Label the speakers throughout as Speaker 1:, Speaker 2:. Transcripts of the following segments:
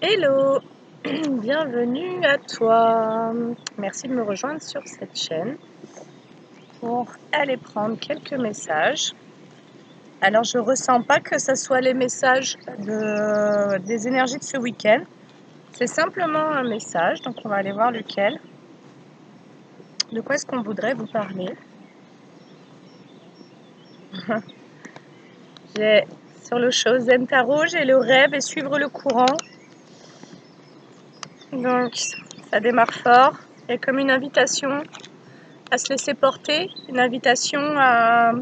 Speaker 1: Hello, bienvenue à toi. Merci de me rejoindre sur cette chaîne pour aller prendre quelques messages. Alors, je ressens pas que ce soit les messages des énergies de ce week-end. C'est simplement un message, donc on va aller voir lequel. De quoi est-ce qu'on voudrait vous parler? J'ai sur le Shozen Tarot, j'ai le rêve et suivre le courant. Donc, ça démarre fort. Et comme une invitation à se laisser porter, une invitation à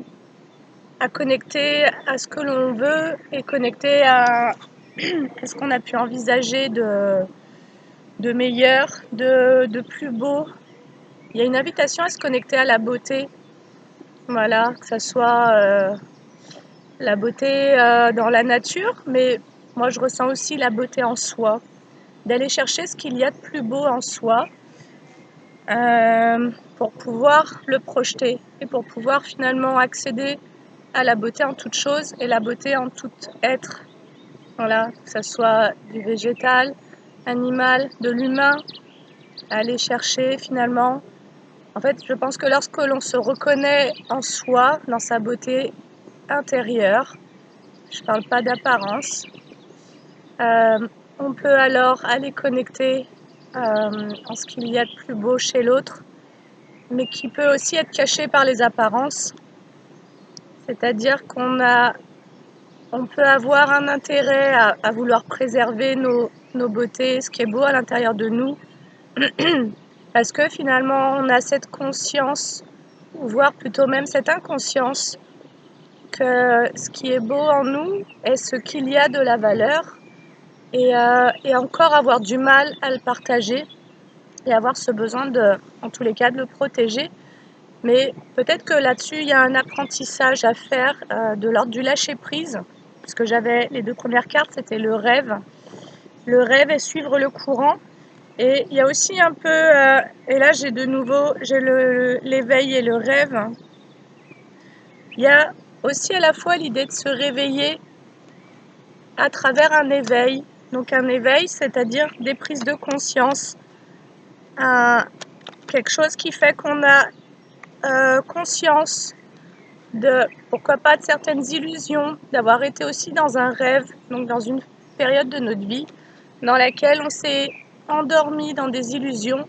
Speaker 1: connecter à ce que l'on veut et connecter à ce qu'on a pu envisager de meilleur, de plus beau. Il y a une invitation à se connecter à la beauté, voilà, que ce soit la beauté dans la nature, mais moi je ressens aussi la beauté en soi, d'aller chercher ce qu'il y a de plus beau en soi pour pouvoir le projeter et pour pouvoir finalement accéder à la beauté en toute chose et la beauté en tout être. Voilà, que ce soit du végétal, animal, de l'humain, aller chercher finalement. En fait, je pense que lorsque l'on se reconnaît en soi, dans sa beauté intérieure, je ne parle pas d'apparence, on peut alors aller connecter en ce qu'il y a de plus beau chez l'autre, mais qui peut aussi être caché par les apparences. C'est-à-dire on peut avoir un intérêt à vouloir préserver nos beautés, ce qui est beau à l'intérieur de nous, parce que finalement on a cette conscience, voire plutôt même cette inconscience, que ce qui est beau en nous est ce qu'il y a de la valeur, et encore avoir du mal à le partager et avoir ce besoin en tous les cas, de le protéger. Mais peut-être que là-dessus, il y a un apprentissage à faire de l'ordre du lâcher-prise, parce que j'avais les deux premières cartes, c'était le rêve. Le rêve et suivre le courant. Et il y a aussi un peu, et là j'ai de nouveau, j'ai l'éveil et le rêve. Il y a aussi à la fois l'idée de se réveiller à travers un éveil. Donc un éveil, c'est-à-dire des prises de conscience, quelque chose qui fait qu'on a conscience de, pourquoi pas, de certaines illusions, d'avoir été aussi dans un rêve, donc dans une période de notre vie dans laquelle on s'est endormi dans des illusions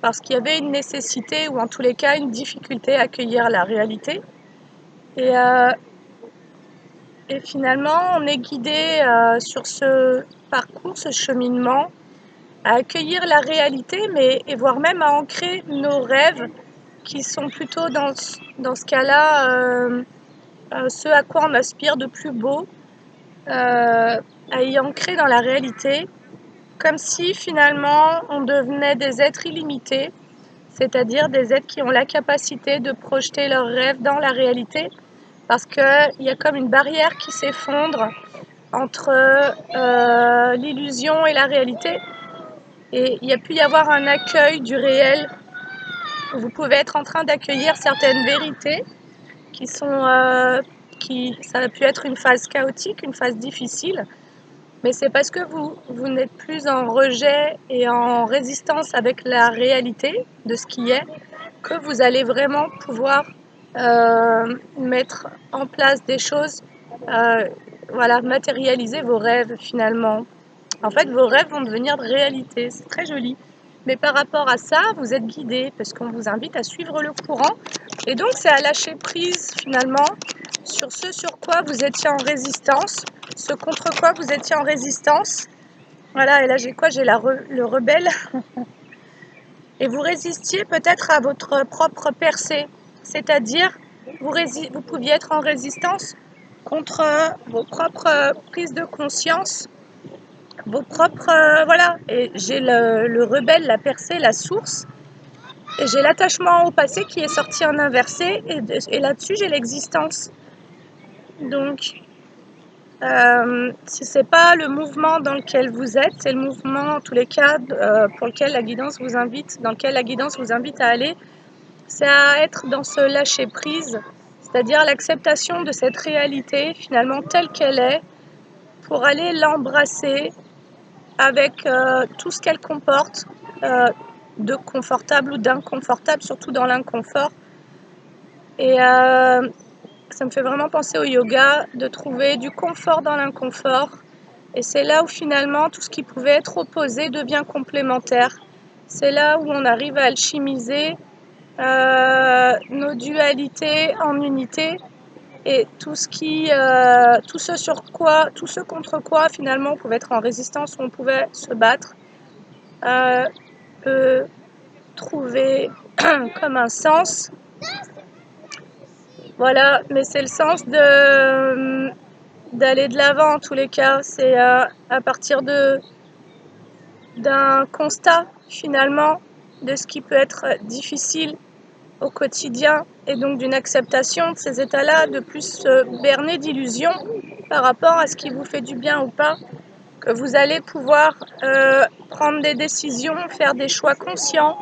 Speaker 1: parce qu'il y avait une nécessité ou en tous les cas une difficulté à accueillir la réalité. Et finalement, on est guidé sur ce parcours, ce cheminement, à accueillir la réalité, et voire même à ancrer nos rêves qui sont plutôt dans ce cas-là, ce à quoi on aspire de plus beau, à y ancrer dans la réalité, comme si finalement on devenait des êtres illimités, c'est-à-dire des êtres qui ont la capacité de projeter leurs rêves dans la réalité, parce qu'il y a comme une barrière qui s'effondre entre l'illusion et la réalité, et il y a pu y avoir un accueil du réel. Vous pouvez être en train d'accueillir certaines vérités qui sont, ça a pu être une phase chaotique, une phase difficile, mais c'est parce que vous n'êtes plus en rejet et en résistance avec la réalité de ce qui est, que vous allez vraiment pouvoir mettre en place des choses, voilà, matérialiser vos rêves finalement. En fait, vos rêves vont devenir réalité, c'est très joli. Mais par rapport à ça, vous êtes guidé parce qu'on vous invite à suivre le courant. Et donc, c'est à lâcher prise finalement sur ce sur quoi vous étiez en résistance, ce contre quoi vous étiez en résistance. Voilà, et là j'ai quoi? J'ai le rebelle. Et vous résistiez peut-être à votre propre percée, c'est-à-dire vous pouviez être en résistance contre vos propres prises de conscience, vos propres, voilà. Et j'ai le rebelle, la percée, la source, et j'ai l'attachement au passé qui est sorti en inversé, et là-dessus j'ai l'existence. Donc si c'est pas le mouvement dans lequel vous êtes, c'est le mouvement en tous les cas pour lequel la guidance vous invite, dans lequel la guidance vous invite à aller, c'est à être dans ce lâcher prise, c'est-à-dire l'acceptation de cette réalité finalement telle qu'elle est, pour aller l'embrasser avec tout ce qu'elle comporte, de confortable ou d'inconfortable, surtout dans l'inconfort. Et ça me fait vraiment penser au yoga, de trouver du confort dans l'inconfort. Et c'est là où finalement tout ce qui pouvait être opposé devient complémentaire. C'est là où on arrive à alchimiser nos dualités en unité, et tout ce contre quoi finalement on pouvait être en résistance, où on pouvait se battre, peut trouver comme un sens. Voilà, mais c'est le sens d'aller de l'avant en tous les cas. C'est à partir d'un constat finalement de ce qui peut être difficile au quotidien, et donc d'une acceptation de ces états-là, de plus se berner d'illusions par rapport à ce qui vous fait du bien ou pas, que vous allez pouvoir prendre des décisions, faire des choix conscients,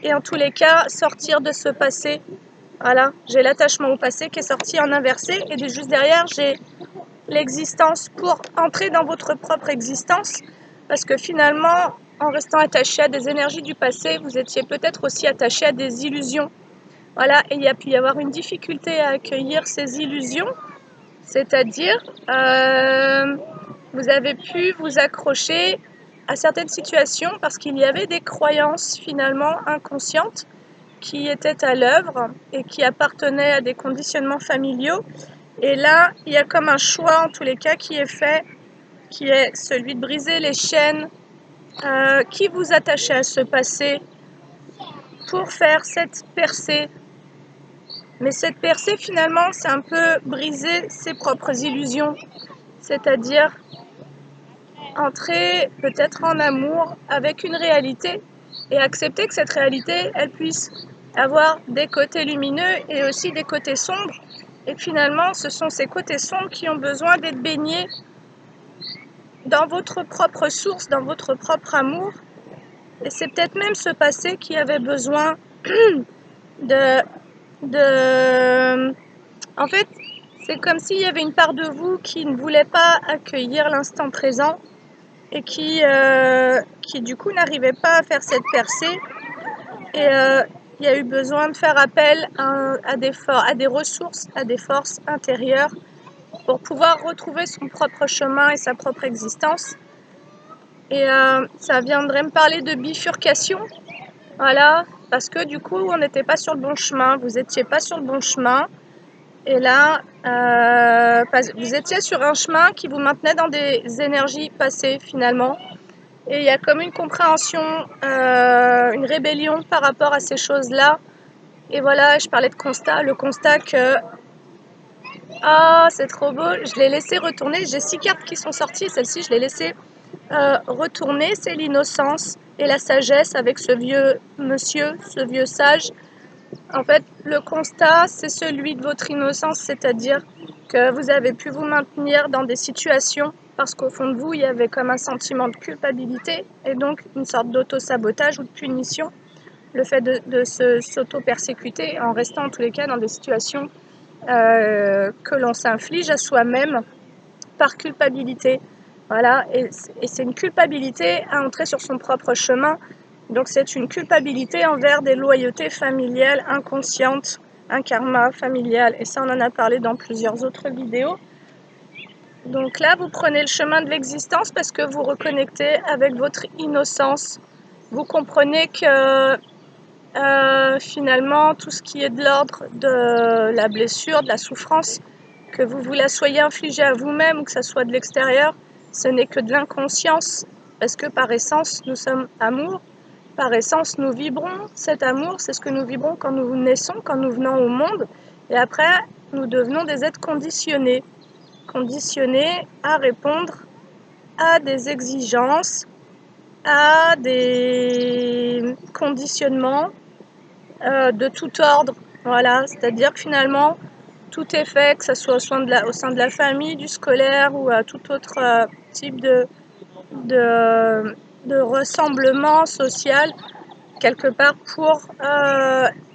Speaker 1: et en tous les cas sortir de ce passé. Voilà, j'ai l'attachement au passé qui est sorti en inversé, et juste derrière j'ai l'existence pour entrer dans votre propre existence, parce que finalement, en restant attaché à des énergies du passé, vous étiez peut-être aussi attaché à des illusions. Voilà, et il y a pu y avoir une difficulté à accueillir ces illusions, c'est-à-dire vous avez pu vous accrocher à certaines situations parce qu'il y avait des croyances finalement inconscientes qui étaient à l'œuvre et qui appartenaient à des conditionnements familiaux. Et là, il y a comme un choix en tous les cas qui est fait, qui est celui de briser les chaînes qui vous attachaient à ce passé pour faire cette percée. Mais cette percée, finalement, c'est un peu briser ses propres illusions, c'est-à-dire entrer peut-être en amour avec une réalité et accepter que cette réalité, elle puisse avoir des côtés lumineux et aussi des côtés sombres. Et finalement, ce sont ces côtés sombres qui ont besoin d'être baignés dans votre propre source, dans votre propre amour. Et c'est peut-être même ce passé qui avait besoin de... En fait, c'est comme s'il y avait une part de vous qui ne voulait pas accueillir l'instant présent et qui du coup n'arrivait pas à faire cette percée. Et il y a eu besoin de faire appel à des ressources, à des forces intérieures pour pouvoir retrouver son propre chemin et sa propre existence. Et ça viendrait me parler de bifurcation, voilà, parce que du coup on n'était pas sur le bon chemin, vous n'étiez pas sur le bon chemin. Et là, vous étiez sur un chemin qui vous maintenait dans des énergies passées finalement. Et il y a comme une compréhension, une rébellion par rapport à ces choses-là. Et voilà, je parlais de constat, le constat que ah, c'est trop beau, je l'ai laissé retourner. J'ai 6 cartes qui sont sorties, celle-ci je l'ai laissée retourner. C'est l'innocence et la sagesse avec ce vieux monsieur, ce vieux sage. En fait, le constat, c'est celui de votre innocence, c'est-à-dire que vous avez pu vous maintenir dans des situations parce qu'au fond de vous, il y avait comme un sentiment de culpabilité et donc une sorte d'auto-sabotage ou de punition. Le fait de s'auto-persécuter en restant en tous les cas dans des situations que l'on s'inflige à soi-même par culpabilité. Voilà, et c'est une culpabilité à entrer sur son propre chemin. Donc c'est une culpabilité envers des loyautés familiales inconscientes, un karma familial, et ça on en a parlé dans plusieurs autres vidéos. Donc là vous prenez le chemin de l'existence parce que vous reconnectez avec votre innocence. Vous comprenez que finalement tout ce qui est de l'ordre de la blessure, de la souffrance, que vous la soyez infligée à vous-même ou que ça soit de l'extérieur, ce n'est que de l'inconscience, parce que par essence nous sommes amour. Par essence, nous vibrons cet amour, c'est ce que nous vibrons quand nous naissons, quand nous venons au monde. Et après, nous devenons des êtres conditionnés. Conditionnés à répondre à des exigences, à des conditionnements de tout ordre. Voilà, c'est-à-dire que finalement, tout est fait, que ce soit au sein de la famille, du scolaire ou à tout autre type de ressemblement social, quelque part pour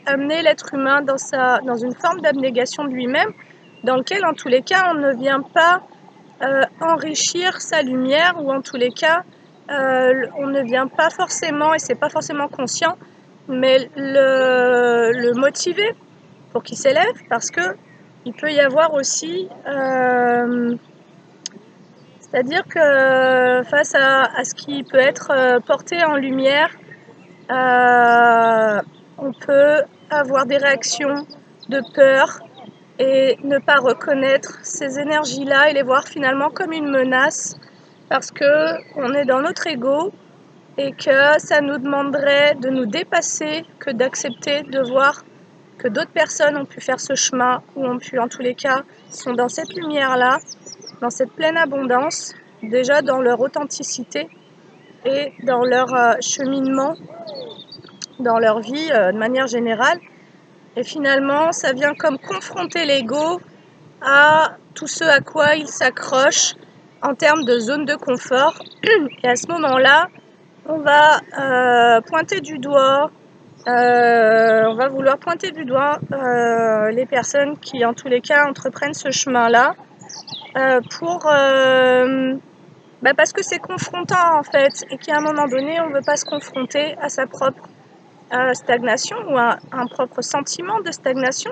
Speaker 1: amener l'être humain dans une forme d'abnégation de lui-même, dans lequel en tous les cas on ne vient pas enrichir sa lumière, ou en tous les cas on ne vient pas forcément, et c'est pas forcément conscient, mais le motiver pour qu'il s'élève, parce que il peut y avoir aussi, c'est-à-dire que face à ce qui peut être porté en lumière, on peut avoir des réactions de peur et ne pas reconnaître ces énergies-là et les voir finalement comme une menace parce qu'on est dans notre ego et que ça nous demanderait de nous dépasser que d'accepter de voir que d'autres personnes ont pu faire ce chemin ou ont pu, en tous les cas, sont dans cette lumière-là, dans cette pleine abondance, déjà dans leur authenticité et dans leur cheminement, dans leur vie de manière générale. Et finalement, ça vient comme confronter l'ego à tout ce à quoi il s'accroche en termes de zone de confort. Et à ce moment-là, on va pointer du doigt, on va vouloir pointer du doigt les personnes qui, en tous les cas, entreprennent ce chemin-là parce que c'est confrontant en fait, et qu'à un moment donné, on ne veut pas se confronter à sa propre stagnation ou à un propre sentiment de stagnation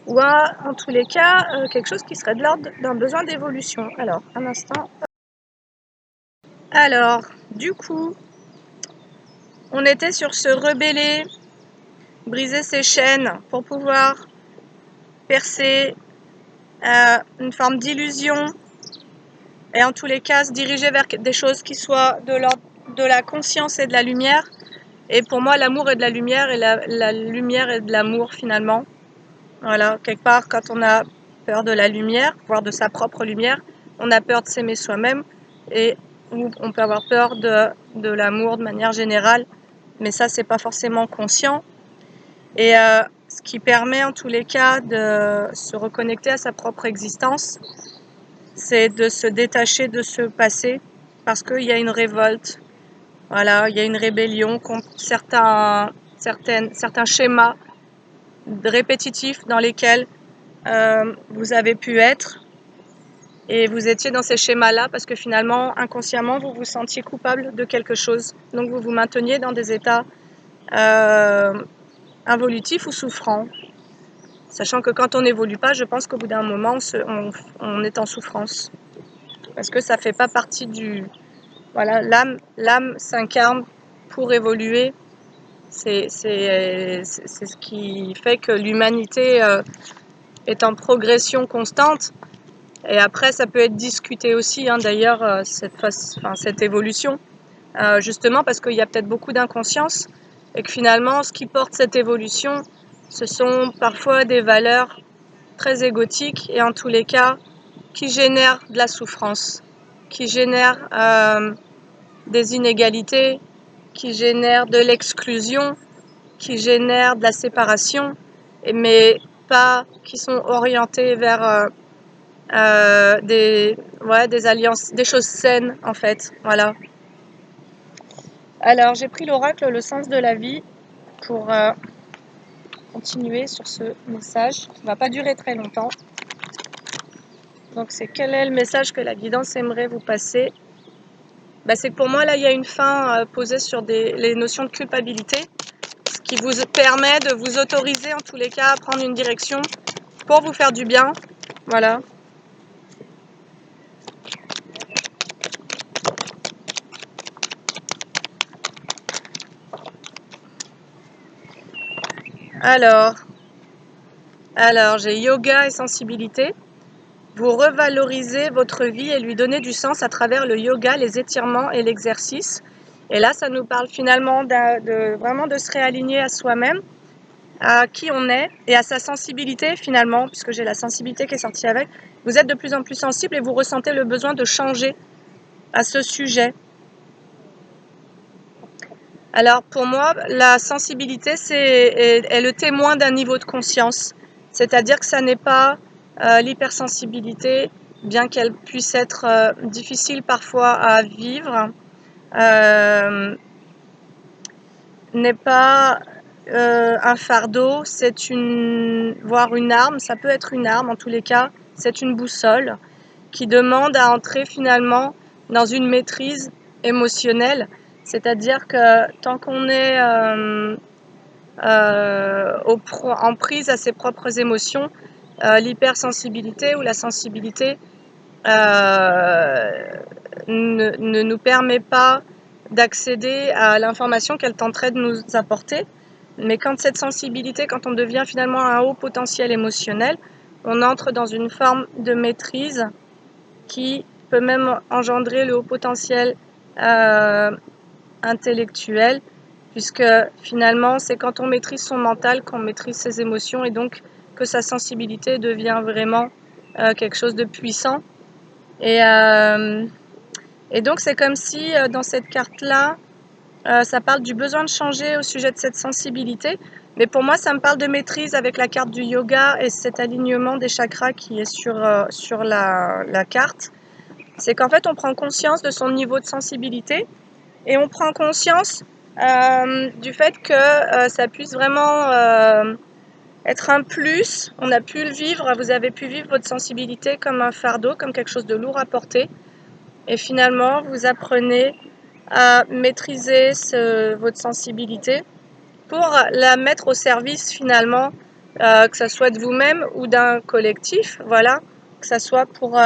Speaker 1: ou à, en tous les cas, quelque chose qui serait de l'ordre d'un besoin d'évolution. Alors, un instant. Alors, du coup, on était sur se rebeller, briser ses chaînes pour pouvoir percer une forme d'illusion et en tous les cas se diriger vers des choses qui soient de l'ordre de la conscience et de la lumière. Et pour moi, l'amour est de la lumière et la lumière est de l'amour finalement. Voilà, quelque part, quand on a peur de la lumière, voire de sa propre lumière, on a peur de s'aimer soi-même et on peut avoir peur de l'amour de manière générale, mais ça, c'est pas forcément conscient. Et ce qui permet en tous les cas de se reconnecter à sa propre existence, c'est de se détacher de ce passé, parce qu'il y a une révolte, voilà, il y a une rébellion contre certains schémas répétitifs dans lesquels vous avez pu être et vous étiez dans ces schémas-là parce que finalement, inconsciemment, vous vous sentiez coupable de quelque chose. Donc vous vous mainteniez dans des états involutifs ou souffrants. Sachant que quand on n'évolue pas, je pense qu'au bout d'un moment, on est en souffrance. Parce que ça ne fait pas partie du... Voilà, l'âme s'incarne pour évoluer. C'est ce qui fait que l'humanité est en progression constante. Et après, ça peut être discuté aussi, hein, d'ailleurs, cette évolution, justement parce qu'il y a peut-être beaucoup d'inconscience et que finalement, ce qui porte cette évolution, ce sont parfois des valeurs très égotiques et en tous les cas, qui génèrent de la souffrance, qui génèrent des inégalités, qui génèrent de l'exclusion, qui génèrent de la séparation, mais pas qui sont orientées vers des alliances, des choses saines en fait. Voilà. Alors j'ai pris l'oracle Le Sens de la Vie pour continuer sur ce message qui ne va pas durer très longtemps. Donc c'est quel est le message que la guidance aimerait vous passer? C'est que pour moi là il y a une fin posée sur les notions de culpabilité, ce qui vous permet de vous autoriser en tous les cas à prendre une direction pour vous faire du bien. Voilà. Alors j'ai yoga et sensibilité. Vous revalorisez votre vie et lui donnez du sens à travers le yoga, les étirements et l'exercice. Et là, ça nous parle finalement vraiment de se réaligner à soi-même, à qui on est et à sa sensibilité finalement, puisque j'ai la sensibilité qui est sortie avec. Vous êtes de plus en plus sensible et vous ressentez le besoin de changer à ce sujet. Alors pour moi, la sensibilité est le témoin d'un niveau de conscience. C'est-à-dire que ça n'est pas l'hypersensibilité, bien qu'elle puisse être difficile parfois à vivre, n'est pas un fardeau, voire une arme, ça peut être une arme en tous les cas, c'est une boussole qui demande à entrer finalement dans une maîtrise émotionnel, c'est-à-dire que tant qu'on est en prise à ses propres émotions, l'hypersensibilité ou la sensibilité ne nous permet pas d'accéder à l'information qu'elle tenterait de nous apporter. Mais quand cette sensibilité, quand on devient finalement un haut potentiel émotionnel, on entre dans une forme de maîtrise qui peut même engendrer le haut potentiel intellectuel, puisque finalement c'est quand on maîtrise son mental qu'on maîtrise ses émotions et donc que sa sensibilité devient vraiment quelque chose de puissant. Et donc c'est comme si dans cette carte-là, ça parle du besoin de changer au sujet de cette sensibilité. Mais pour moi, ça me parle de maîtrise avec la carte du yoga et cet alignement des chakras qui est sur la carte. C'est qu'en fait, on prend conscience de son niveau de sensibilité et on prend conscience du fait que ça puisse vraiment être un plus. On a pu le vivre, vous avez pu vivre votre sensibilité comme un fardeau, comme quelque chose de lourd à porter. Et finalement, vous apprenez à maîtriser votre sensibilité pour la mettre au service finalement, que ce soit de vous-même ou d'un collectif, voilà, que ce soit pour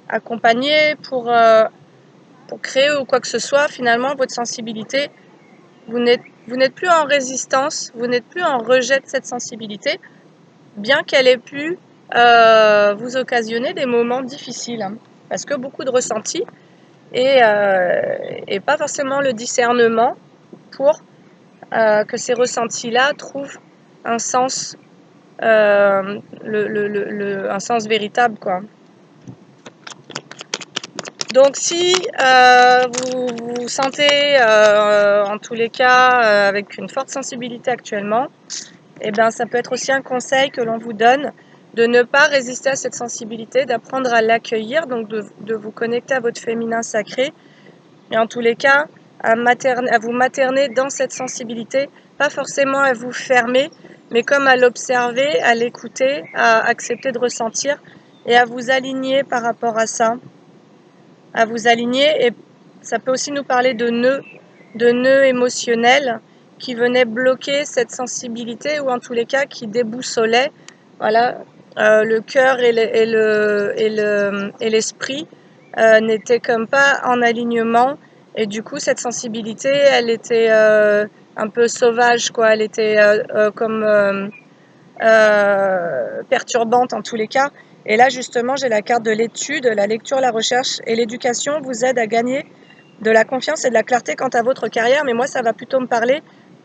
Speaker 1: accompagner, pour créer ou quoi que ce soit, finalement, votre sensibilité, vous n'êtes plus en résistance, vous n'êtes plus en rejet de cette sensibilité, bien qu'elle ait pu vous occasionner des moments difficiles, hein, parce que beaucoup de ressentis et pas forcément le discernement pour que ces ressentis-là trouvent un sens, un sens véritable, quoi. Donc si vous vous sentez en tous les cas avec une forte sensibilité actuellement, eh bien, ça peut être aussi un conseil que l'on vous donne de ne pas résister à cette sensibilité, d'apprendre à l'accueillir, donc de vous connecter à votre féminin sacré et en tous les cas à vous materner dans cette sensibilité, pas forcément à vous fermer, mais comme à l'observer, à l'écouter, à accepter de ressentir et à vous aligner par rapport à ça, à vous aligner. Et ça peut aussi nous parler de nœuds émotionnels qui venaient bloquer cette sensibilité ou en tous les cas qui déboussolaient, voilà, le cœur et l'esprit n'étaient comme pas en alignement et du coup cette sensibilité elle était un peu sauvage, quoi, elle était comme perturbante en tous les cas. Et là justement j'ai la carte de l'étude, la lecture, la recherche et l'éducation vous aide à gagner de la confiance et de la clarté quant à votre carrière, mais moi ça va plutôt me parler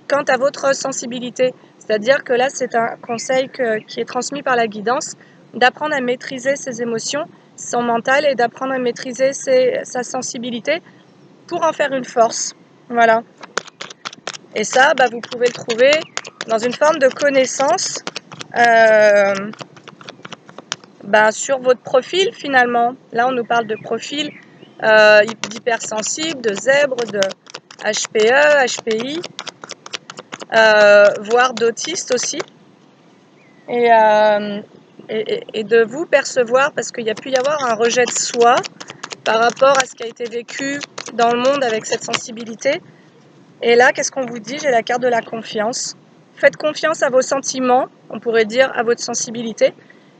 Speaker 1: quant à votre sensibilité. C'est-à-dire que là c'est un conseil qui est transmis par la guidance, d'apprendre à maîtriser ses émotions, son mental et d'apprendre à maîtriser sa sensibilité pour en faire une force. Voilà. Et ça, vous pouvez le trouver dans une forme de connaissance sur votre profil finalement. Là on nous parle de profil d'hypersensible, de zèbre, de HPE, HPI, voire d'autiste aussi. Et de vous percevoir, parce qu'il y a pu y avoir un rejet de soi par rapport à ce qui a été vécu dans le monde avec cette sensibilité. Et là, qu'est-ce qu'on vous dit? J'ai la carte de la confiance. Faites confiance à vos sentiments, on pourrait dire à votre sensibilité,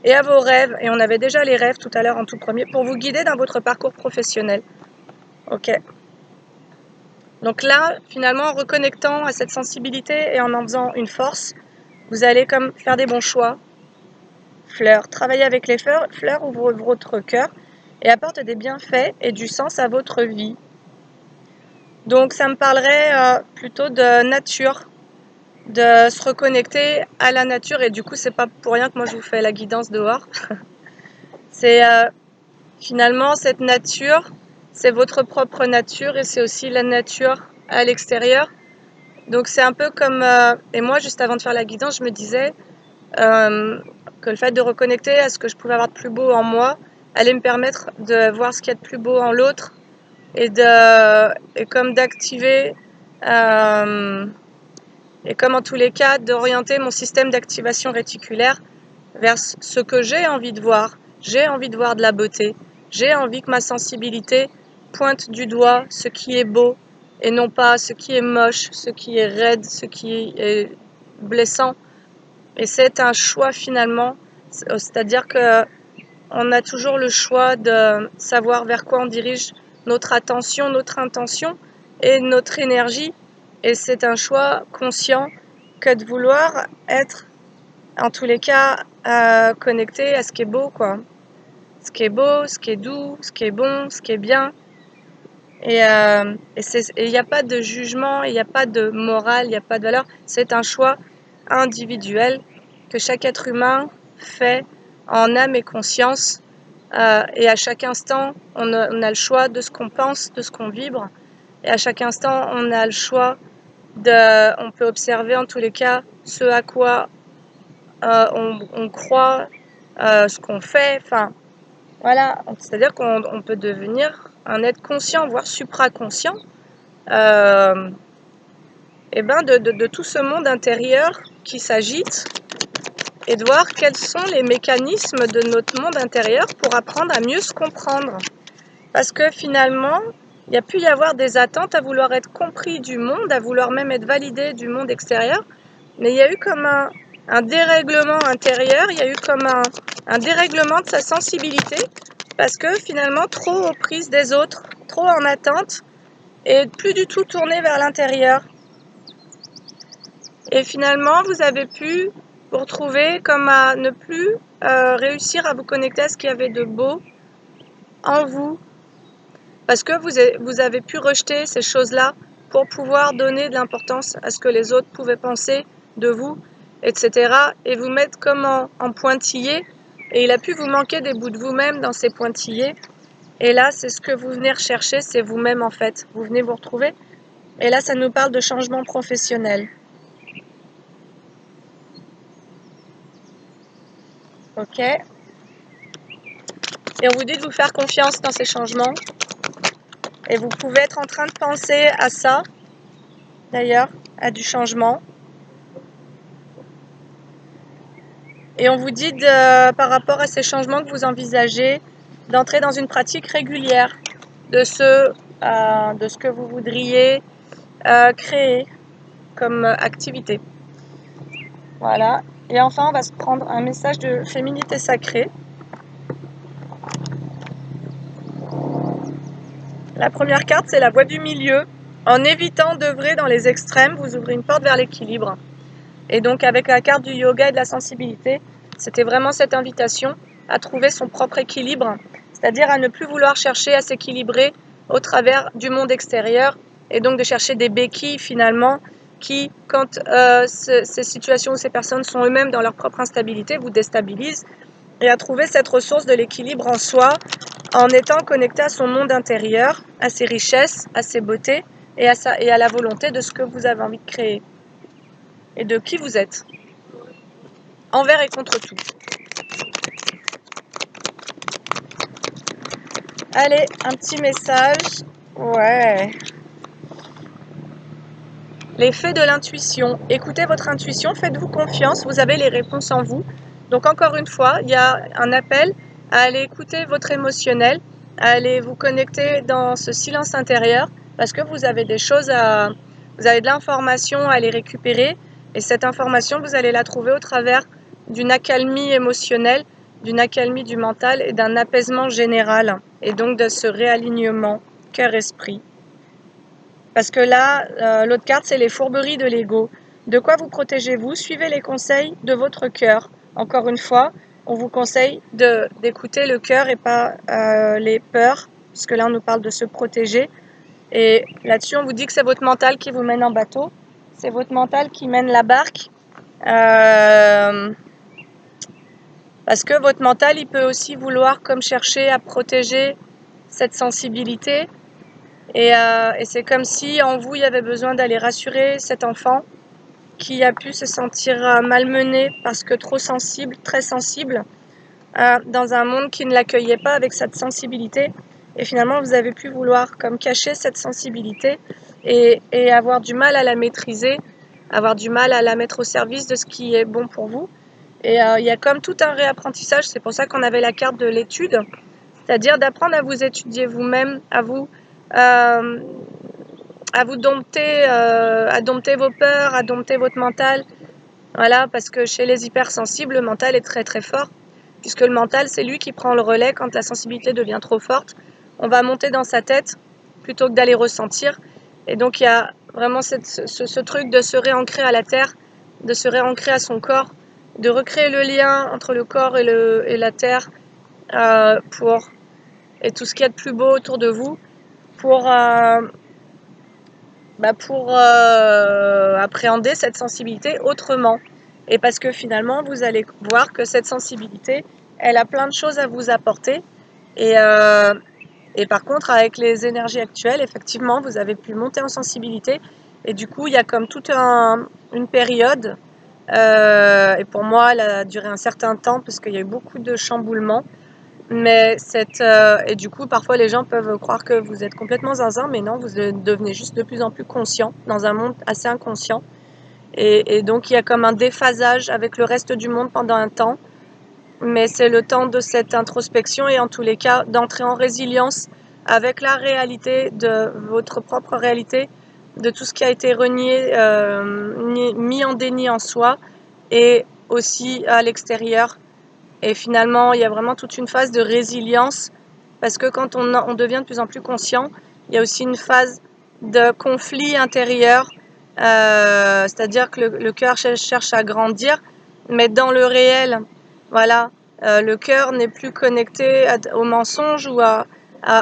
Speaker 1: et à vos rêves. Et on avait déjà les rêves tout à l'heure en tout premier, pour vous guider dans votre parcours professionnel. Ok. Donc là, finalement, en reconnectant à cette sensibilité et en faisant une force, vous allez comme faire des bons choix. Fleurs. Travaillez avec les fleurs ouvrent votre cœur et apportent des bienfaits et du sens à votre vie. Donc ça me parlerait plutôt de nature, de se reconnecter à la nature, et du coup c'est pas pour rien que moi je vous fais la guidance dehors. C'est finalement cette nature, c'est votre propre nature et c'est aussi la nature à l'extérieur. Donc c'est un peu comme et moi juste avant de faire la guidance je me disais que le fait de reconnecter à ce que je pouvais avoir de plus beau en moi allait me permettre de voir ce qu'il y a de plus beau en l'autre et comme d'activer et comme en tous les cas d'orienter mon système d'activation réticulaire vers ce que j'ai envie de voir. J'ai envie de voir de la beauté. J'ai envie que ma sensibilité pointe du doigt ce qui est beau et non pas ce qui est moche, ce qui est raide, ce qui est blessant. Et c'est un choix finalement, c'est-à-dire que on a toujours le choix de savoir vers quoi on dirige notre attention, notre intention et notre énergie. Et c'est un choix conscient que de vouloir être, en tous les cas, connecté à ce qui est beau, quoi. Ce qui est beau, ce qui est doux, ce qui est bon, ce qui est bien. Et il n'y a pas de jugement, il n'y a pas de morale, il n'y a pas de valeur. C'est un choix individuel que chaque être humain fait en âme et conscience. Et à chaque instant, on a le choix de ce qu'on pense, de ce qu'on vibre. Et à chaque instant, on a le choix on peut observer en tous les cas ce à quoi on croit, ce qu'on fait. Enfin, voilà. C'est-à-dire qu'on peut devenir un être conscient, voire supraconscient, de tout ce monde intérieur qui s'agite et de voir quels sont les mécanismes de notre monde intérieur pour apprendre à mieux se comprendre. Parce que finalement, il y a pu y avoir des attentes à vouloir être compris du monde, à vouloir même être validé du monde extérieur, mais il y a eu comme un dérèglement intérieur, il y a eu comme un dérèglement de sa sensibilité, parce que finalement, trop aux prises des autres, trop en attente, et plus du tout tourné vers l'intérieur. Et finalement, vous avez pu vous retrouver comme à ne plus réussir à vous connecter à ce qu'il y avait de beau en vous, parce que vous avez pu rejeter ces choses-là pour pouvoir donner de l'importance à ce que les autres pouvaient penser de vous, etc. Et vous mettre comme en pointillé. Et il a pu vous manquer des bouts de vous-même dans ces pointillés. Et là, c'est ce que vous venez rechercher, c'est vous-même en fait. Vous venez vous retrouver. Et là, ça nous parle de changement professionnel. Ok. Et on vous dit de vous faire confiance dans ces changements. Et vous pouvez être en train de penser à ça, d'ailleurs, à du changement. Et on vous dit, par rapport à ces changements que vous envisagez, d'entrer dans une pratique régulière de ce que vous voudriez créer comme activité. Voilà. Et enfin, on va se prendre un message de féminité sacrée. La première carte, c'est la voie du milieu. En évitant d'œuvrer dans les extrêmes, vous ouvrez une porte vers l'équilibre. Et donc, avec la carte du yoga et de la sensibilité, c'était vraiment cette invitation à trouver son propre équilibre, c'est-à-dire à ne plus vouloir chercher à s'équilibrer au travers du monde extérieur, et donc de chercher des béquilles finalement qui, quand ces situations ou ces personnes sont eux-mêmes dans leur propre instabilité, vous déstabilisent, et à trouver cette ressource de l'équilibre en soi en étant connecté à son monde intérieur, à ses richesses, à ses beautés et à la volonté de ce que vous avez envie de créer et de qui vous êtes, envers et contre tout. Allez, un petit message. Ouais. L'effet de l'intuition. Écoutez votre intuition, faites-vous confiance, vous avez les réponses en vous. Donc encore une fois, il y a un appel à aller écouter votre émotionnel, à aller vous connecter dans ce silence intérieur, parce que vous avez des choses vous avez de l'information à aller récupérer, et cette information, vous allez la trouver au travers d'une accalmie émotionnelle, d'une accalmie du mental et d'un apaisement général, et donc de ce réalignement cœur-esprit. Parce que là, l'autre carte, c'est les fourberies de l'ego. De quoi vous protégez-vous? Suivez les conseils de votre cœur. Encore une fois, on vous conseille d'écouter le cœur et pas les peurs, parce que là, on nous parle de se protéger. Et là-dessus, on vous dit que c'est votre mental qui vous mène en bateau. C'est votre mental qui mène la barque. Parce que votre mental, il peut aussi vouloir comme chercher à protéger cette sensibilité. Et c'est comme si en vous, il y avait besoin d'aller rassurer cet enfant qui a pu se sentir malmené parce que trop sensible, très sensible, dans un monde qui ne l'accueillait pas avec cette sensibilité. Et finalement, vous avez pu vouloir comme cacher cette sensibilité et avoir du mal à la maîtriser, avoir du mal à la mettre au service de ce qui est bon pour vous. Et il y a comme tout un réapprentissage, c'est pour ça qu'on avait la carte de l'étude. C'est-à-dire d'apprendre à vous étudier vous-même, à vous dompter, à dompter vos peurs, à dompter votre mental. Voilà, parce que chez les hypersensibles, le mental est très très fort, puisque le mental, c'est lui qui prend le relais quand la sensibilité devient trop forte. On va monter dans sa tête plutôt que d'aller ressentir. Et donc il y a vraiment ce truc de se réancrer à la terre, de se réancrer à son corps, de recréer le lien entre le corps et la terre, et tout ce qu'il y a de plus beau autour de vous, pour appréhender cette sensibilité autrement. Et parce que finalement, vous allez voir que cette sensibilité, elle a plein de choses à vous apporter. Et par contre, avec les énergies actuelles, effectivement, vous avez pu monter en sensibilité. Et du coup, il y a comme toute une période, et pour moi, elle a duré un certain temps, parce qu'il y a eu beaucoup de chamboulements. Mais et du coup, parfois les gens peuvent croire que vous êtes complètement zinzin, mais non, vous devenez juste de plus en plus conscient dans un monde assez inconscient. Et donc il y a comme un déphasage avec le reste du monde pendant un temps, mais c'est le temps de cette introspection et en tous les cas d'entrer en résilience avec la réalité de votre propre réalité, de tout ce qui a été renié, mis en déni en soi et aussi à l'extérieur. Et finalement, il y a vraiment toute une phase de résilience, parce que quand on devient de plus en plus conscient, il y a aussi une phase de conflit intérieur, c'est-à-dire que le cœur cherche à grandir, mais dans le réel, voilà, le cœur n'est plus connecté au mensonge ou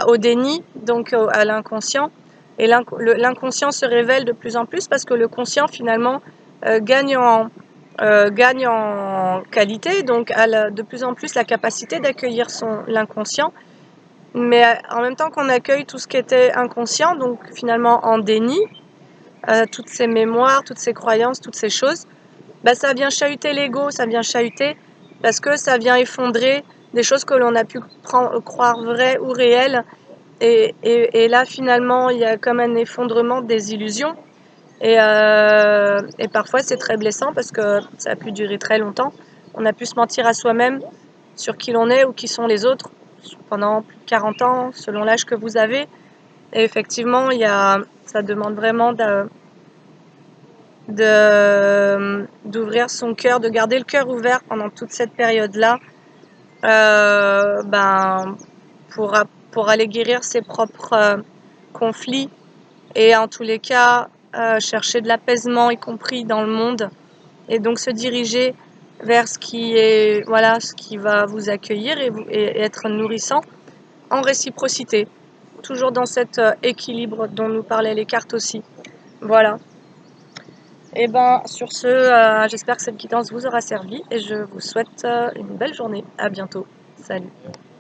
Speaker 1: au déni, donc à l'inconscient. Et l'inconscient se révèle de plus en plus parce que le conscient finalement gagne en qualité, donc a de plus en plus la capacité d'accueillir l'inconscient, mais en même temps qu'on accueille tout ce qui était inconscient, donc finalement en déni, toutes ces mémoires, toutes ces croyances, toutes ces choses, ça vient chahuter l'ego, ça vient chahuter parce que ça vient effondrer des choses que l'on a pu croire vraies ou réelles, et là finalement il y a comme un effondrement des illusions. Et parfois c'est très blessant parce que ça a pu durer très longtemps. On a pu se mentir à soi-même sur qui l'on est ou qui sont les autres pendant plus de 40 ans, selon l'âge que vous avez. Et effectivement, ça demande vraiment d'ouvrir son cœur, de garder le cœur ouvert pendant toute cette période-là, pour aller guérir ses propres conflits et en tous les cas chercher de l'apaisement, y compris dans le monde, et donc se diriger vers ce qui va vous accueillir et être nourrissant en réciprocité, toujours dans cet équilibre dont nous parlaient les cartes aussi. Voilà. Et sur ce, j'espère que cette guidance vous aura servi et je vous souhaite une belle journée. À bientôt. Salut.